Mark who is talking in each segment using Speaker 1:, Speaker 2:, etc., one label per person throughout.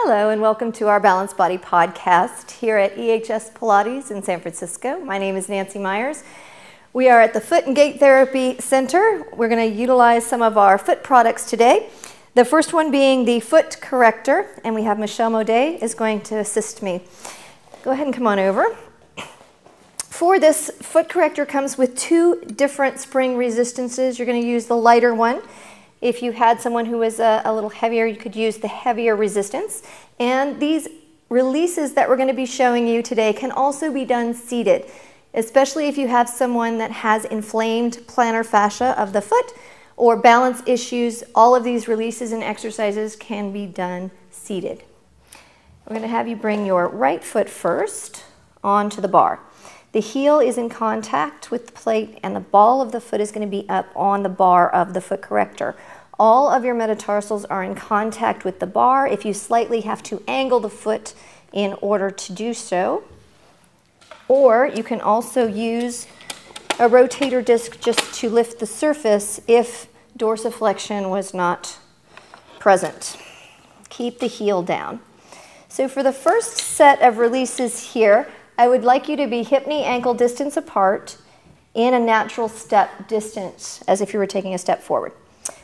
Speaker 1: Hello and welcome to our Balanced Body podcast here at EHS Pilates in San Francisco. My name is Nancy Myers. We are at the Foot and Gait Therapy Center. We're going to utilize some of our foot products today. The first one being the Foot Corrector, and we have Michelle Modet is going to assist me. Go ahead and come on over. For this, Foot Corrector comes with two different spring resistances. You're going to use the lighter one. If you had someone who was a little heavier, you could use the heavier resistance. And these releases that we're going to be showing you today can also be done seated, especially if you have someone that has inflamed plantar fascia of the foot or balance issues. All of these releases and exercises can be done seated. We're going to have you bring your right foot first onto the bar. The heel is in contact with the plate and the ball of the foot is going to be up on the bar of the Foot Corrector. All of your metatarsals are in contact with the bar. If you slightly have to angle the foot in order to do so, or you can also use a rotator disc just to lift the surface if dorsiflexion was not present. Keep the heel down. So for the first set of releases here, I would like you to be hip-knee ankle distance apart in a natural step distance, as if you were taking a step forward.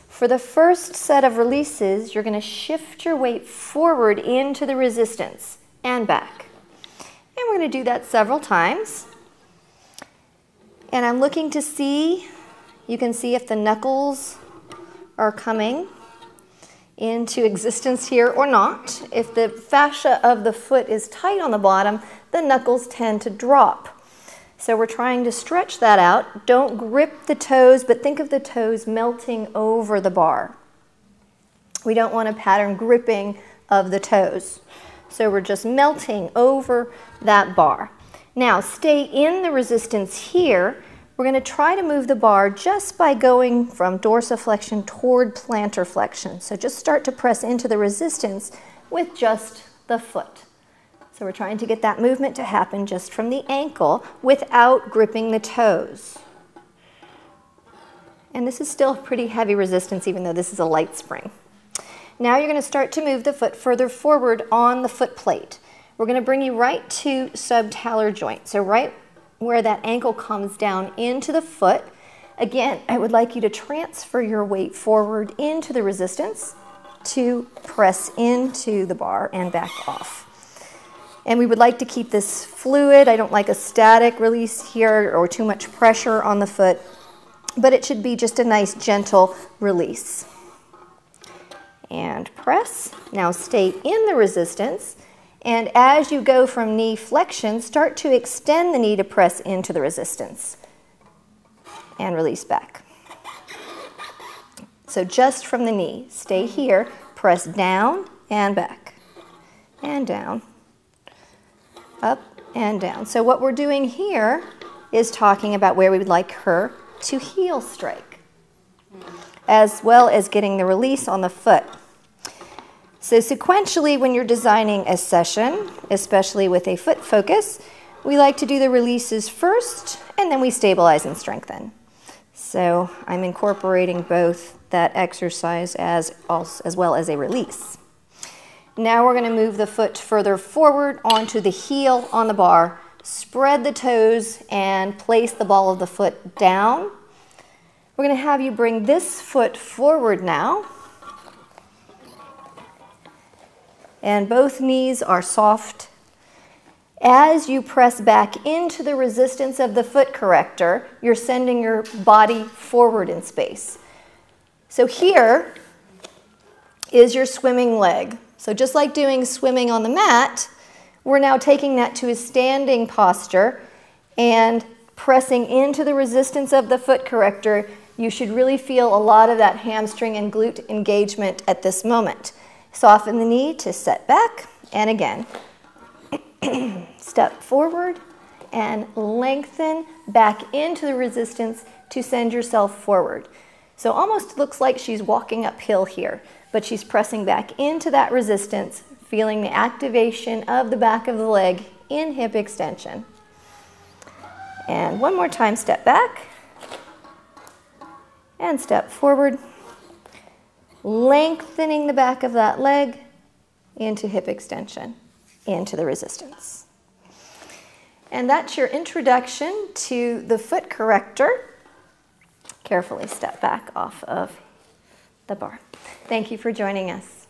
Speaker 1: For the first set of releases, you're going to shift your weight forward into the resistance and back. And we're going to do that several times. And I'm looking to see, you can see if the knuckles are coming into existence here or not. If the fascia of the foot is tight on the bottom, the knuckles tend to drop. So we're trying to stretch that out. Don't grip the toes, but think of the toes melting over the bar. We don't want a pattern gripping of the toes. So we're just melting over that bar. Now stay in the resistance here. We're going to try to move the bar just by going from dorsiflexion toward plantar flexion. So just start to press into the resistance with just the foot. So we're trying to get that movement to happen just from the ankle without gripping the toes. And this is still pretty heavy resistance even though this is a light spring. Now you're going to start to move the foot further forward on the foot plate. We're going to bring you right to subtalar joint. So right where that ankle comes down into the foot. Again, I would like you to transfer your weight forward into the resistance to press into the bar and back off. And we would like to keep this fluid. I don't like a static release here or too much pressure on the foot, but it should be just a nice gentle release. And press. Now stay in the resistance. And as you go from knee flexion, start to extend the knee to press into the resistance. And release back. So just from the knee, stay here, press down and back. And down. Up and down. So what we're doing here is talking about where we would like her to heel strike, as well as getting the release on the foot. So sequentially, when you're designing a session, especially with a foot focus, we like to do the releases first, and then we stabilize and strengthen. So I'm incorporating both that exercise as well as a release. Now we're going to move the foot further forward onto the heel on the bar, spread the toes, and place the ball of the foot down. We're going to have you bring this foot forward now. And both knees are soft. As you press back into the resistance of the Foot Corrector, you're sending your body forward in space. So here is your swimming leg. So just like doing swimming on the mat, we're now taking that to a standing posture and pressing into the resistance of the Foot Corrector. You should really feel a lot of that hamstring and glute engagement at this moment. Soften the knee to set back, and again, step forward and lengthen back into the resistance to send yourself forward. So almost looks like she's walking uphill here, but she's pressing back into that resistance, feeling the activation of the back of the leg in hip extension. And one more time, step back and step forward, lengthening the back of that leg into hip extension, into the resistance. And that's your introduction to the foot corrector. Carefully step back off of the bar. Thank you for joining us.